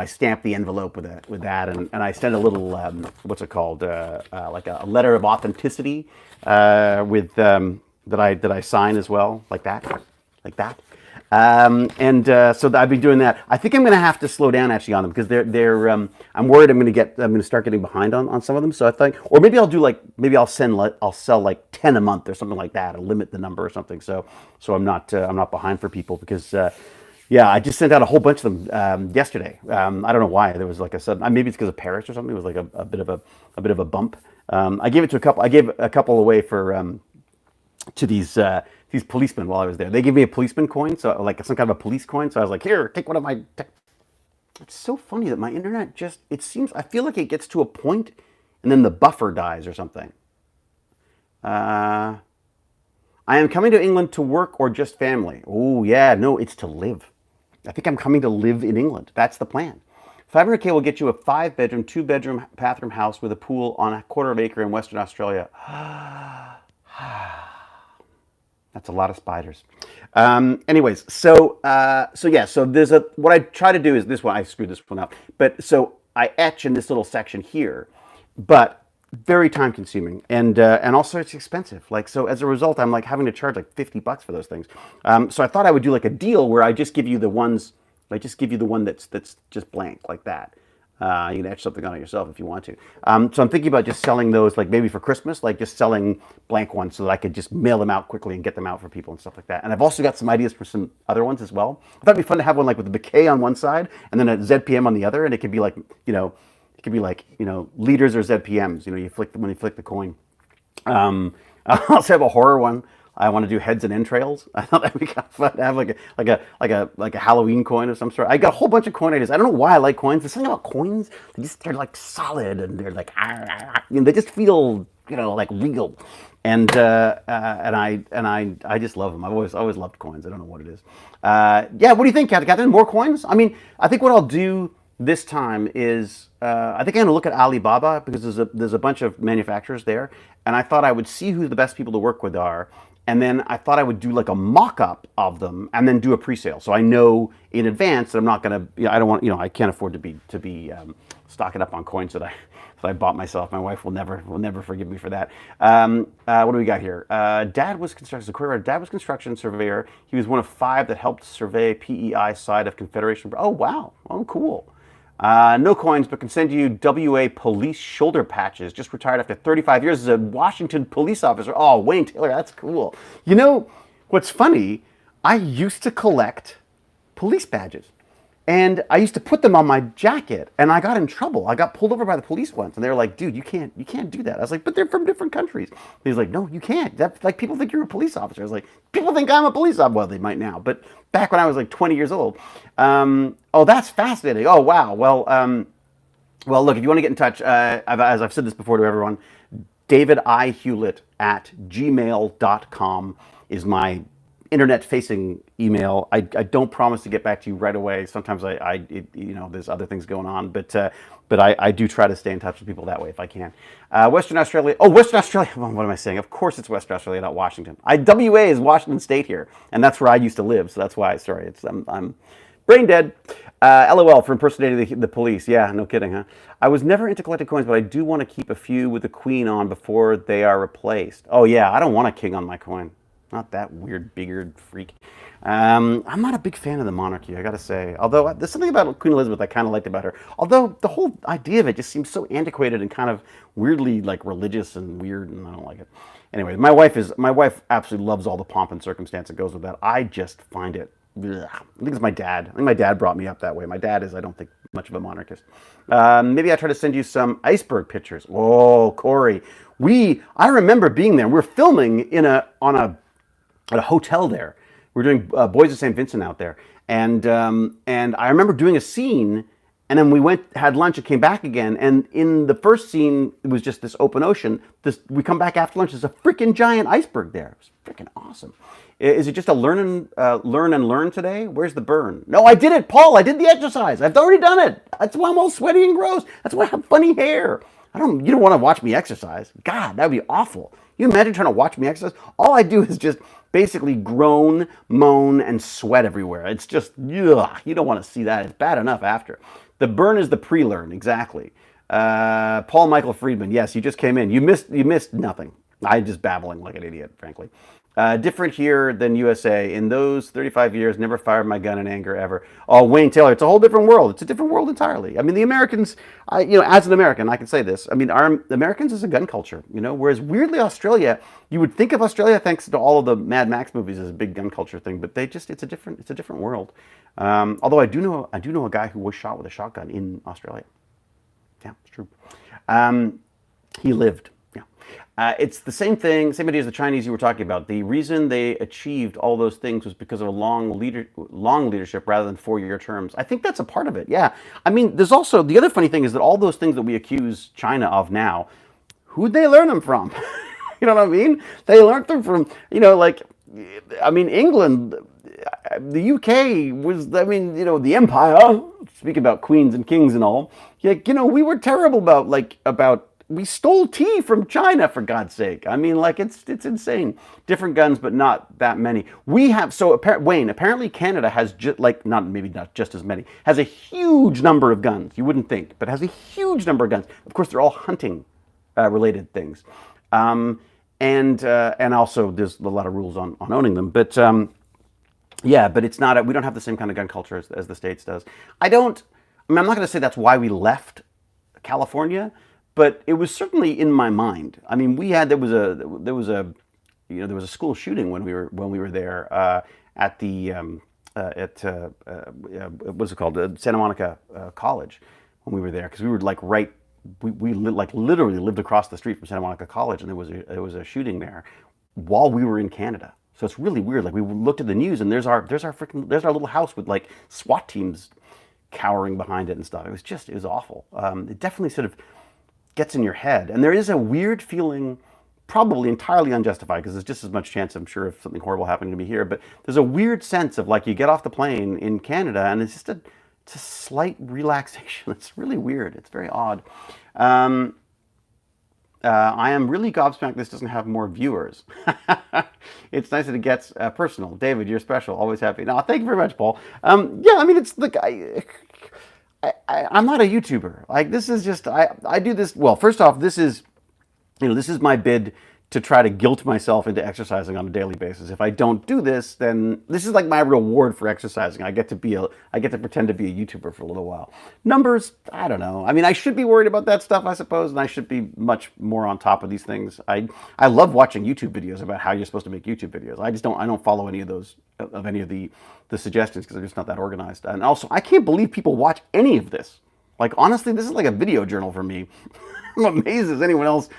Speaker 1: stamp the envelope with that, and I send a little, what's it called, like a letter of authenticity, that I sign as well, like that. So I've been doing that. I think I'm going to have to slow down actually on them because they're I'm worried I'm going to start getting behind on some of them. So I think, or maybe I'll sell like 10 a month or something like that, and limit the number or something. So I'm not behind for people because I just sent out a whole bunch of them yesterday. I don't know why there was like a sudden, maybe it's because of Paris or something. It was like a bit of a bump. I gave a couple away for to these policemen while I was there. They gave me a policeman coin, so like some kind of a police coin. So I was like, here, take one of my. It's so funny that my internet I feel like it gets to a point and then the buffer dies or something. I am coming to England to work or just family. Oh yeah, no, it's to live. I think I'm coming to live in England. That's the plan. 500K will get you a 5-bedroom, 2-bedroom bathroom house with a pool on a quarter-acre in Western Australia. That's a lot of spiders. Anyways, so there's what I try to do is this one. I screwed this one up. But so I etch in this little section here, but very time consuming and also it's expensive. Like, so as a result, I'm like having to charge like $50 for those things. So I thought I would do like a deal where I just give you the one that's just blank like that. You can etch something on it yourself if you want to. So I'm thinking about just selling those, like maybe for Christmas, like just selling blank ones so that I could just mail them out quickly and get them out for people and stuff like that. And I've also got some ideas for some other ones as well. I thought it'd be fun to have one like with a bouquet on one side and then a ZPM on the other, and it could be like, liters or ZPMs. When you flick the coin. I also have a horror one. I want to do heads and entrails. I thought that'd be kind of fun to have like a Halloween coin of some sort. I got a whole bunch of coin ideas. I don't know why I like coins. There's something about coins. They're like solid and they're like they just feel like real. And I just love them. I've always loved coins. I don't know what it is. What do you think, Catherine? More coins? I mean, I think what I'll do this time is I think I'm going to look at Alibaba because there's a bunch of manufacturers there, and I thought I would see who the best people to work with are. And then I thought I would do like a mock-up of them and then do a pre-sale. So I know in advance that I'm not going to, I don't want, I can't afford to be stocking up on coins that I bought myself. My wife will never forgive me for that. What do we got here? Dad was construction surveyor. He was one of 5 that helped survey PEI side of Confederation. Oh, wow. Oh, cool. No coins, but can send you WA police shoulder patches. Just retired after 35 years as a Washington police officer. Oh, Wayne Taylor, that's cool. What's funny? I used to collect police badges. And I used to put them on my jacket, and I got in trouble. I got pulled over by the police once, and they were like, "Dude, you can't do that." I was like, "But they're from different countries." He's like, "No, you can't. That like people think you're a police officer." I was like, "People think I'm a police officer." Well, they might now, but back when I was like 20 years old. Oh, that's fascinating. Oh, wow. Well, look, if you want to get in touch, as I've said this before to everyone, David I. Hewlett at gmail.com is my internet-facing email. I don't promise to get back to you right away. Sometimes there's other things going on, but I do try to stay in touch with people that way if I can. Western Australia. Oh, Western Australia. What am I saying? Of course it's Western Australia, not Washington. WA is Washington State here, and that's where I used to live. So that's why. Sorry, I'm brain dead. LOL for impersonating the police. Yeah, no kidding, huh? I was never into collecting coins, but I do want to keep a few with the queen on before they are replaced. Oh yeah, I don't want a king on my coin. Not that weird, biggered freak. I'm not a big fan of the monarchy, I gotta say. Although there's something about Queen Elizabeth I kind of liked about her. Although the whole idea of it just seems so antiquated and kind of weirdly like religious and weird, and I don't like it. Anyway, my wife absolutely loves all the pomp and circumstance that goes with that. I just find it. Ugh. I think it's my dad. I think my dad brought me up that way. My dad is, I don't think, much of a monarchist. Maybe I try to send you some iceberg pictures. Oh, Corey, I remember being there. We're filming at a hotel there. We're doing Boys of St. Vincent out there, and I remember doing a scene, and then we had lunch, and came back again. And in the first scene, it was just this open ocean. We come back after lunch. There's a freaking giant iceberg there. It was freaking awesome. Is it just a learn and learn today? Where's the burn? No, I did it, Paul. I did the exercise. I've already done it. That's why I'm all sweaty and gross. That's why I have funny hair. You don't want to watch me exercise. God, that would be awful. You imagine trying to watch me exercise? All I do is just basically groan, moan, and sweat everywhere. It's just, ugh, you don't want to see that. It's bad enough after. The burn is the pre-learn, exactly. Paul Michael Friedman, yes, you just came in. You missed nothing. I'm just babbling like an idiot, frankly. Different here than USA. In those 35 years, never fired my gun in anger ever. Oh, Wayne Taylor, it's a whole different world. It's a different world entirely. I mean, the Americans, as an American, I can say this. I mean, our Americans is a gun culture, whereas weirdly Australia, you would think of Australia, thanks to all of the Mad Max movies, as a big gun culture thing, but it's a different world. Although I do know a guy who was shot with a shotgun in Australia. Yeah, it's true. He lived. It's the same thing, same idea as the Chinese you were talking about. The reason they achieved all those things was because of a long leadership rather than 4-year terms. I think that's a part of it, yeah. I mean, there's also, the other funny thing is that all those things that we accuse China of now, who'd they learn them from? You know what I mean? They learned them from, England, the UK was, the empire, speaking about queens and kings and all, we were terrible about we stole tea from China, for God's sake. I mean, it's insane. Different guns, but not that many. We have, Wayne, apparently Canada has, maybe not just as many, has a huge number of guns. You wouldn't think, but has a huge number of guns. Of course, they're all hunting related things. And also there's a lot of rules on owning them. But but it's not, we don't have the same kind of gun culture as the States does. I'm not going to say that's why we left California, but it was certainly in my mind. I mean, there was a school shooting when we were there at what's it called, Santa Monica College, when we were there, because we were we literally lived across the street from Santa Monica College, and there was a shooting there while we were in Canada. So it's really weird. Like, we looked at the news, and there's our little house with like SWAT teams cowering behind it and stuff. It was awful. It definitely sort of gets in your head, and there is a weird feeling, probably entirely unjustified, because there's just as much chance, I'm sure, of something horrible happening to me here, but there's a weird sense of, like, you get off the plane in Canada and it's just a slight relaxation. It's really weird. It's very odd. I am really gobsmacked this doesn't have more viewers. It's nice that it gets personal. David, you're special. Always happy. No, thank you very much, Paul. It's the I'm not a YouTuber. Like, this is just, I do this, well, first off, this is my bid to try to guilt myself into exercising on a daily basis. If I don't do this, then this is like my reward for exercising. I get to pretend to be a YouTuber for a little while. Numbers, I don't know. I mean, I should be worried about that stuff, I suppose, and I should be much more on top of these things. I love watching YouTube videos about how you're supposed to make YouTube videos. I don't follow any of those any of the suggestions because I'm just not that organized. And also, I can't believe people watch any of this. Like, honestly, this is like a video journal for me. I'm amazed as anyone else,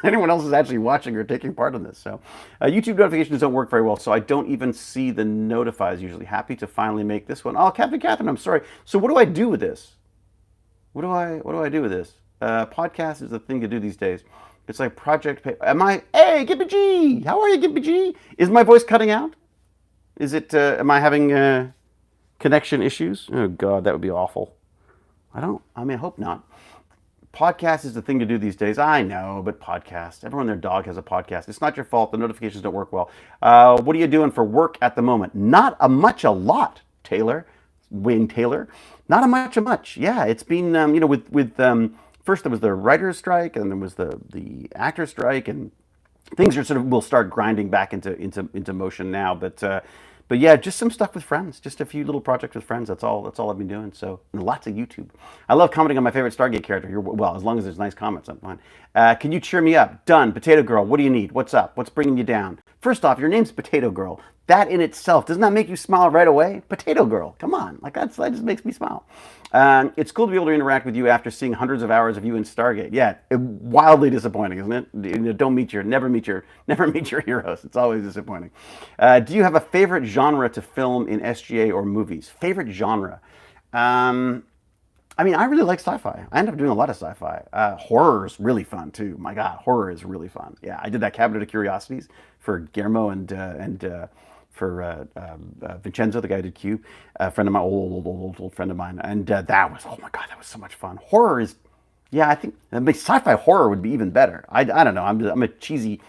Speaker 1: anyone else is actually watching or taking part in this. So YouTube notifications don't work very well, so I don't even see the notifies usually. Happy to finally make this one. Oh, Captain Catherine, I'm sorry. So what do I do with this? What do I do with this? Podcast is the thing to do these days. It's like project pay. Hey, Gippy G! How are you, Gippy G? Is my voice cutting out? Is it, am I having connection issues? Oh God, that would be awful. I hope not. Podcast is the thing to do these days. I know, but podcast. Everyone and their dog has a podcast. It's not your fault. The notifications don't work well. What are you doing for work at the moment? Not a lot, Taylor. Wayne Taylor. Not a much. Yeah, it's been, first there was the writer's strike, and then there was the actor's strike, and things will start grinding back into motion now. But yeah, just some stuff with friends, just a few little projects with friends. That's all I've been doing. So, and lots of YouTube. I love commenting on my favorite Stargate character. Well, as long as there's nice comments, I'm fine. Can you cheer me up? Done. Potato Girl, what do you need? What's up? What's bringing you down? First off, your name's Potato Girl. That in itself, doesn't that make you smile right away? Potato Girl, come on. That just makes me smile. It's cool to be able to interact with you after seeing hundreds of hours of you in Stargate. Yeah, wildly disappointing, isn't it? Never meet your heroes. It's always disappointing. Do you have a favorite genre to film in SGA or movies? Favorite genre? I really like sci-fi. I end up doing a lot of sci-fi. Horror is really fun too. My God, horror is really fun. Yeah, I did that Cabinet of Curiosities for Guillermo and for Vincenzo, the guy who did Q, a friend of mine, old friend of mine, and that was, oh my God, that was so much fun. Horror is, yeah, I think sci-fi horror would be even better. I don't know. I'm a cheesy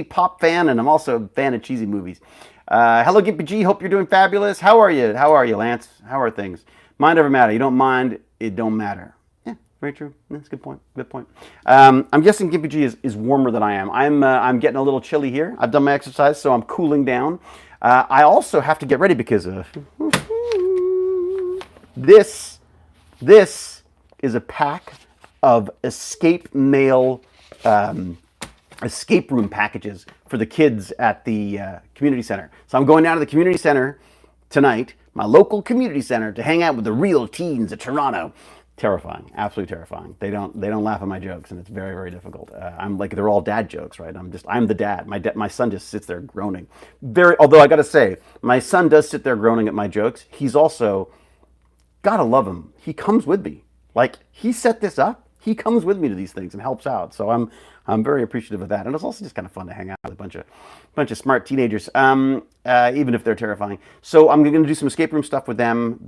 Speaker 1: pop fan, and I'm also a fan of cheesy movies. Hello, Gippy G. Hope you're doing fabulous. How are you, Lance? How are things? Mind over matter. You don't mind, it don't matter. Yeah, very true. That's a good point. Good point. I'm guessing Gippy G is warmer than I am. I'm getting a little chilly here. I've done my exercise, so I'm cooling down. I also have to get ready because this is a pack of escape room packages for the kids at the community center. So I'm going down to the community center tonight, my local community center, to hang out with the real teens of Toronto. Terrifying, absolutely terrifying. They don't laugh at my jokes, and it's very, very difficult. I'm like, they're all dad jokes, right? I'm the dad. My son just sits there groaning. Although I gotta say, my son does sit there groaning at my jokes. He's also, gotta love him. He comes with me. Like, he set this up. He comes with me to these things and helps out. So I'm very appreciative of that. And it's also just kind of fun to hang out with a bunch of smart teenagers, even if they're terrifying. So I'm going to do some escape room stuff with them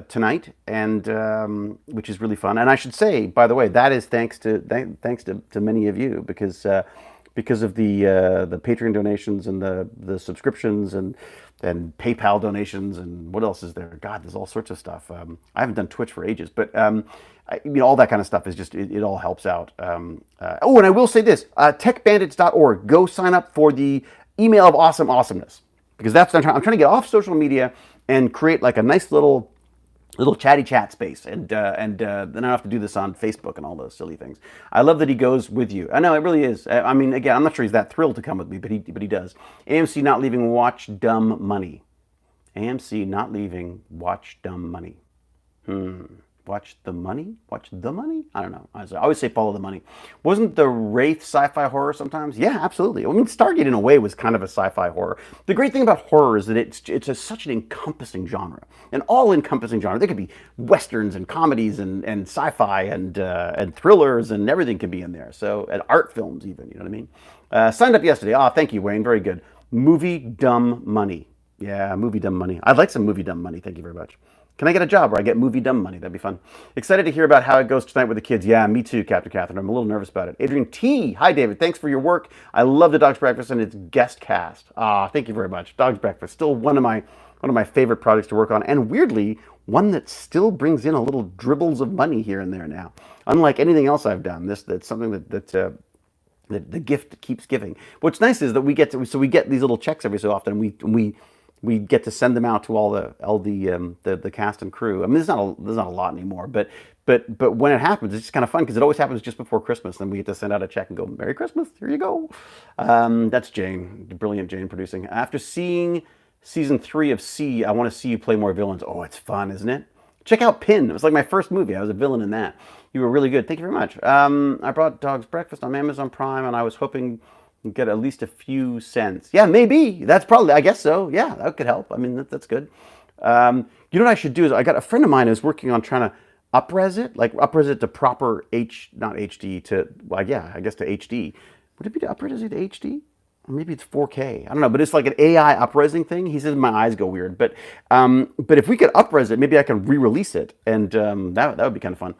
Speaker 1: tonight, and which is really fun. And I should say, by the way, that is thanks to many of you, because of the Patreon donations and the subscriptions and PayPal donations, and what else is there? God, there's all sorts of stuff. I haven't done Twitch for ages, but all that kind of stuff is just, it all helps out. And I will say this, techbandits.org, go sign up for the email of awesomeness, because that's what I'm trying to get off social media and create like a nice little chatty chat space, and then I don't have to do this on Facebook and all those silly things. I love that he goes with you. I know, it really is. Again, I'm not sure he's that thrilled to come with me, but he does. AMC not leaving watch dumb money. AMC not leaving watch dumb money. Watch the money? Watch the money? I don't know. I always say follow the money. Wasn't the Wraith sci-fi horror sometimes? Yeah, absolutely. Stargate in a way was kind of a sci-fi horror. The great thing about horror is that it's such an encompassing genre, an all-encompassing genre. There could be westerns and comedies and sci-fi and thrillers, and everything could be in there. So, and art films even, you know what I mean? Signed up yesterday. Thank you, Wayne. Very good. Movie dumb money. Yeah, movie dumb money. I'd like some movie dumb money. Thank you very much. Can I get a job where I get movie dumb money? That'd be fun. Excited to hear about how it goes tonight with the kids. Yeah, me too, Captain Catherine. I'm a little nervous about it. Adrian T. Hi, David. Thanks for your work. I love the Dog's Breakfast and its guest cast. Thank you very much. Dog's Breakfast, still one of my favorite projects to work on, and weirdly, one that still brings in a little dribbles of money here and there now. Unlike anything else I've done, that's something that the gift that keeps giving. What's nice is that we get these little checks every so often, and we get to send them out to all the cast and crew. I mean, there's not a lot anymore, but when it happens, it's just kind of fun because it always happens just before Christmas. Then we get to send out a check and go, "Merry Christmas, here you go." That's Jane, brilliant Jane producing. After seeing season 3 of C, I want to see you play more villains. Oh, it's fun, isn't it? Check out Pin. It was like my first movie. I was a villain in that. You were really good. Thank you very much. I brought Dog's Breakfast on Amazon Prime, and I was hoping to get at least a few cents. Yeah, maybe. That's probably, I guess so. Yeah, that could help. I mean, that's good. You know what I should do is I got a friend of mine who's working on trying to up-res it to proper not HD, to, well, yeah, I guess to HD. Would it be to up-res it to HD? Or maybe it's 4K. I don't know, but it's like an AI up-resing thing. He says my eyes go weird. But if we could up-res it, maybe I can re-release it, and that would be kind of fun.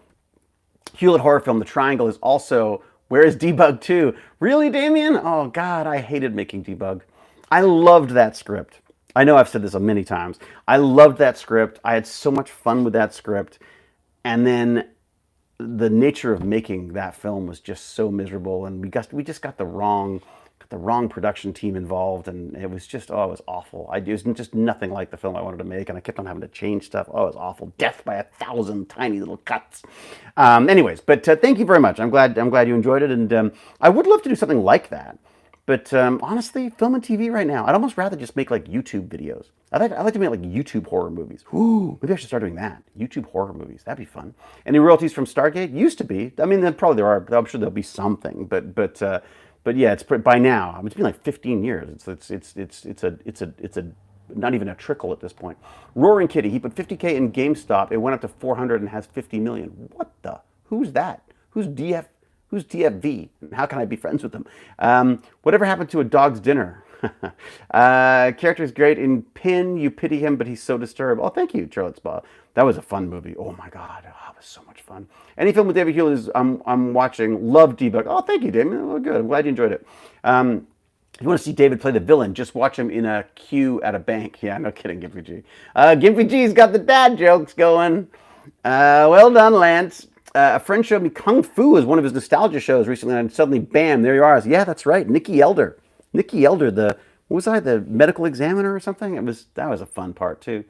Speaker 1: Hewlett horror film, The Triangle, is also, where is Debug 2? Really, Damien? Oh, God, I hated making Debug. I loved that script. I know I've said this many times. I loved that script. I had so much fun with that script. And then the nature of making that film was just so miserable, and we just got the wrong production team involved, and it was just, oh, it was awful. It was just nothing like the film I wanted to make, and I kept on having to change stuff. Oh, it was awful. Death by 1,000 tiny little cuts. Anyways, but thank you very much. I'm glad you enjoyed it, and I would love to do something like that. But honestly, film and TV right now, I'd almost rather just make like YouTube videos. I'd like to make like YouTube horror movies. Ooh, maybe I should start doing that. YouTube horror movies. That'd be fun. Any royalties from Stargate? Used to be. I mean, there are. I'm sure there'll be something. But yeah, it's by now. It's been like 15 years. It's a not even a trickle at this point. Roaring Kitty. He put 50K in GameStop. It went up to 400 and has 50 million. What the? Who's that? Who's TFV? How can I be friends with them? Whatever happened to A Dog's Dinner? Character's great in Pin. You pity him, but he's so disturbed. Oh, thank you, Charlotte Spa. That was a fun movie. Oh my God, it was so much fun. Any film with David Hewlett I'm watching. Love Debug. Oh, thank you, Damien. Oh, good. I'm glad you enjoyed it. If you want to see David play the villain, just watch him in a queue at a bank. Yeah, no kidding, Gimpy G. Gimpy G's got the dad jokes going. Well done, Lance. A friend showed me Kung Fu as one of his nostalgia shows recently, and suddenly, bam, there you are. Yeah, that's right, Nikki Elder, the medical examiner or something? That was a fun part too.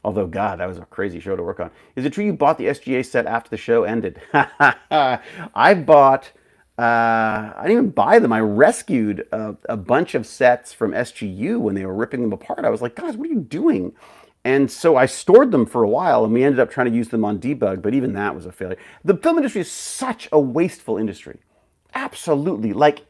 Speaker 1: Although, God, that was a crazy show to work on. Is it true you bought the SGA set after the show ended? I didn't even buy them. I rescued a bunch of sets from SGU when they were ripping them apart. I was like, guys, what are you doing? And so I stored them for a while, and we ended up trying to use them on Debug, but even that was a failure. The film industry is such a wasteful industry. Absolutely. Like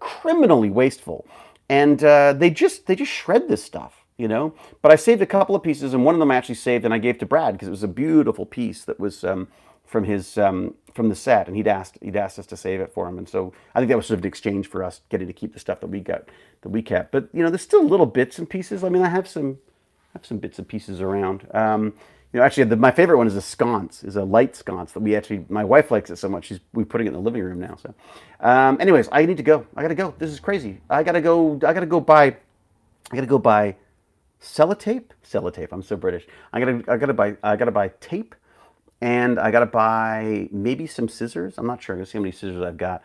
Speaker 1: criminally wasteful. And they just shred this stuff, you know? But I saved a couple of pieces, and one of them I actually saved and I gave to Brad because it was a beautiful piece that was from the set, and he'd asked us to save it for him. And so I think that was sort of an exchange for us getting to keep the stuff that we kept. But, you know, there's still little bits and pieces. I mean, I have some bits and pieces around. Actually, my favorite one is a light sconce that my wife likes it so much, we're putting it in the living room now. So, anyways, I need to go. I gotta go. This is crazy. I gotta go buy sellotape. I'm so British. I gotta buy tape. And I gotta buy maybe some scissors. I'm not sure. I'm gonna see how many scissors I've got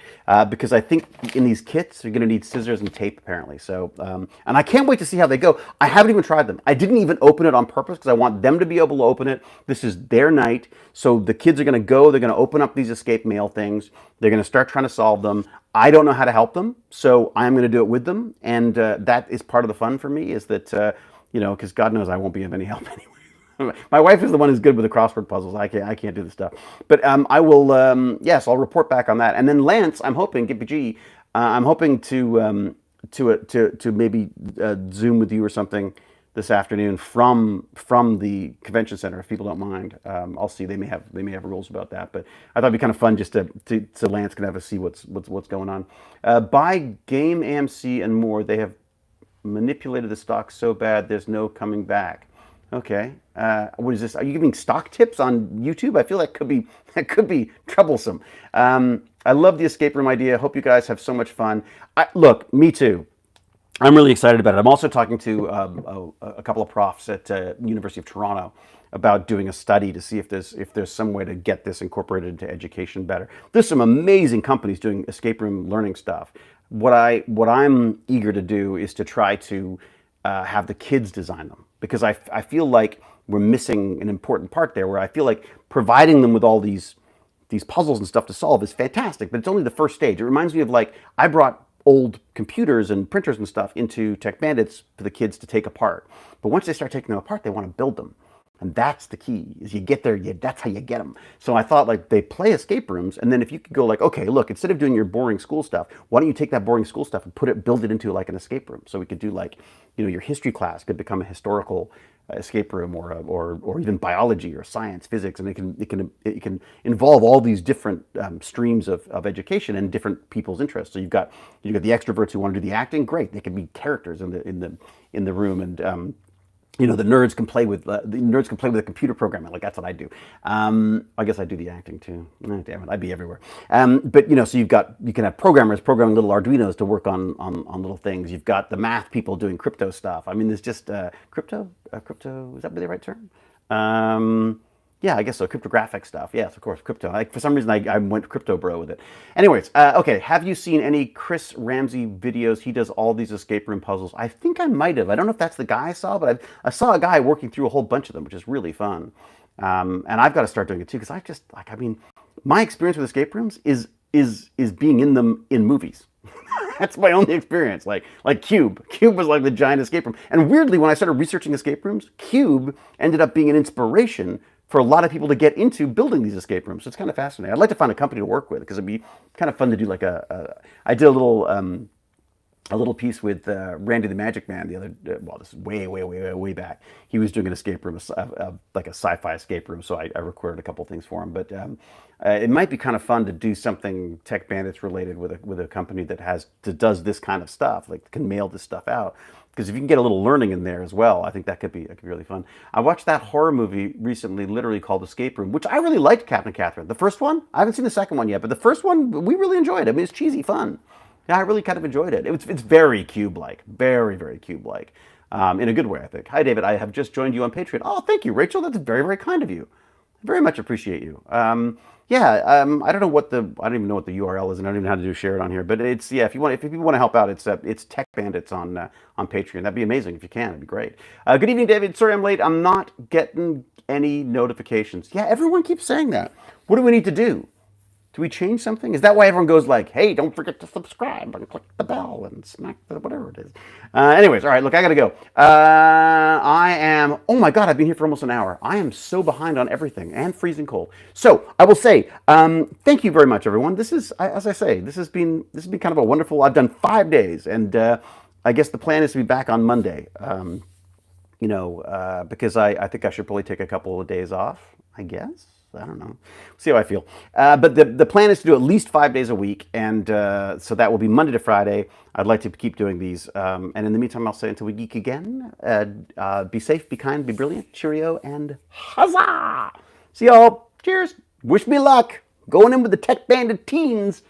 Speaker 1: because I think in these kits you're gonna need scissors and tape apparently. So and I can't wait to see how they go. I haven't even tried them. I didn't even open it on purpose because I want them to be able to open it. This is their night, so the kids are gonna go. They're gonna open up these escape mail things. They're gonna start trying to solve them. I don't know how to help them, so I'm gonna do it with them, and that is part of the fun for me. Is that because God knows I won't be of any help anyway. My wife is the one who's good with the crossword puzzles. I can't do the stuff. But I will. Yes, I'll report back on that. And then Lance, I'm hoping Gimpy G, I'm hoping to maybe Zoom with you or something this afternoon from the convention center if people don't mind. I'll see. They may have rules about that. But I thought it'd be kind of fun just so Lance can have a see what's going on. Buy Game AMC and more. They have manipulated the stock so bad there's no coming back. Okay. What is this? Are you giving stock tips on YouTube? I feel that could be troublesome. I love the escape room idea. Hope you guys have so much fun. Look, me too. I'm really excited about it. I'm also talking to a couple of profs at University of Toronto about doing a study to see if there's some way to get this incorporated into education better. There's some amazing companies doing escape room learning stuff. What I'm eager to do is to try to have the kids design them, because I feel like we're missing an important part there, where I feel like providing them with all these puzzles and stuff to solve is fantastic, but it's only the first stage. It reminds me of, like, I brought old computers and printers and stuff into TechBandits for the kids to take apart. But once they start taking them apart, they want to build them. And that's the key, is you get there, that's how you get them. So I thought, like, they play escape rooms, and then if you could go like, okay, look, instead of doing your boring school stuff, why don't you take that boring school stuff and build it into like an escape room? So we could do, like, your history class could become a historical escape room, or even biology or science, physics, and it can involve all these different streams of education and different people's interests. So you've got the extroverts who want to do the acting, great, they can be characters in the room, and the nerds can play with the computer programming. Like, that's what I do. I guess I do the acting too. Oh, damn it, I'd be everywhere. But so you can have programmers programming little Arduinos to work on little things. You've got the math people doing crypto stuff. I mean, there's just crypto. Is that the right term? Yeah, I guess so. Cryptographic stuff. Yes, of course, crypto. For some reason, I went crypto bro with it. Anyways, okay. Have you seen any Chris Ramsey videos? He does all these escape room puzzles. I think I might have. I don't know if that's the guy I saw, but I saw a guy working through a whole bunch of them, which is really fun. And I've got to start doing it too, because my experience with escape rooms is being in them in movies. That's my only experience. Like Cube. Cube was like the giant escape room. And weirdly, when I started researching escape rooms, Cube ended up being an inspiration for a lot of people to get into building these escape rooms. So it's kind of fascinating. I'd like to find a company to work with, because it'd be kind of fun to do like I did a little piece with Randy the Magic Man the other, this is way back. He was doing an escape room, like a sci-fi escape room, so I recorded a couple things for him. But it might be kind of fun to do something TechBandits related with a company that does this kind of stuff, like can mail this stuff out. Because if you can get a little learning in there as well, I think that could be really fun. I watched that horror movie recently, literally called Escape Room, which I really liked, Captain Catherine. The first one, I haven't seen the second one yet, but the first one, we really enjoyed it. I mean, it's cheesy fun. Yeah, I really kind of enjoyed it. It's very Cube-like, very, very Cube-like, in a good way, I think. Hi, David. I have just joined you on Patreon. Oh, thank you, Rachel. That's very, very kind of you. I very much appreciate you. I don't know I don't even know what the URL is, and I don't even know how to share it on here. But it's, if people want to help out, it's TechBandits on Patreon. That'd be amazing if you can. It'd be great. Good evening, David. Sorry I'm late. I'm not getting any notifications. Yeah, everyone keeps saying that. What do we need to do? Do we change something? Is that why everyone goes like, hey, don't forget to subscribe and click the bell and smack the whatever it is? Anyways, all right, look, I got to go. Oh my God, I've been here for almost an hour. I am so behind on everything and freezing cold. So I will say, thank you very much, everyone. This is, as I say, this has been kind of a wonderful, I've done 5 days, and I guess the plan is to be back on Monday, because I think I should probably take a couple of days off, I guess. I don't know. See how I feel. But the plan is to do at least 5 days a week, and so that will be Monday to Friday. I'd like to keep doing these. And in the meantime, I'll say until we geek again, be safe, be kind, be brilliant, cheerio, and huzzah! See y'all. Cheers. Wish me luck. Going in with the Tech Bandit teens.